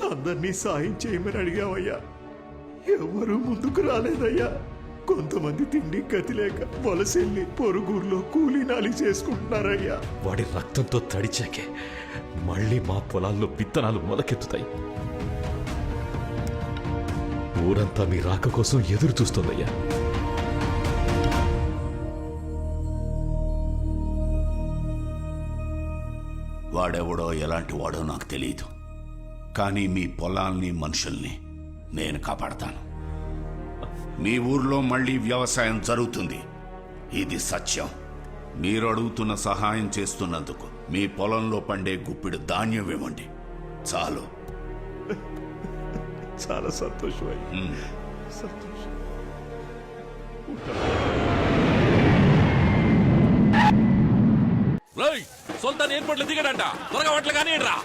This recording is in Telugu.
అందరినీ సాయం చేయమని అడిగావయ్యా, ఎవరు ముందుకు రాలేదయ్యా. కొంతమంది తిండి గతి లేక వలసెళ్ళి పొరుగురులో కూలీనాలి చేసుకుంటున్నారయ్యా. వాడి రక్తంతో తడిచాకే మళ్ళీ మా పొలాల్లో విత్తనాలు మొలకెత్తుతాయి. ఊరంతా మీ రాక కోసం ఎదురు చూస్తోందయ్యా. వాడెవడో ఎలాంటి వాడో నాకు తెలియదు, కానీ మీ పొలాల్ని మనుషుల్ని నేను కాపాడతాను. మీ ఊర్లో మళ్ళీ వ్యవసాయం జరుగుతుంది, ఇది సత్యం. మీరు అడుగుతున్న సహాయం చేస్తున్నందుకు మీ పొలంలో పండే గుప్పిడు ధాన్యం ఇవ్వండి చాలు. చాలా సంతోషం అయ్యా. సంతోషం. సుల్తాన్ ఎయిర్పోర్ట్ లో దిగాడంట, త్వరగా వాటిలో కానీ రా.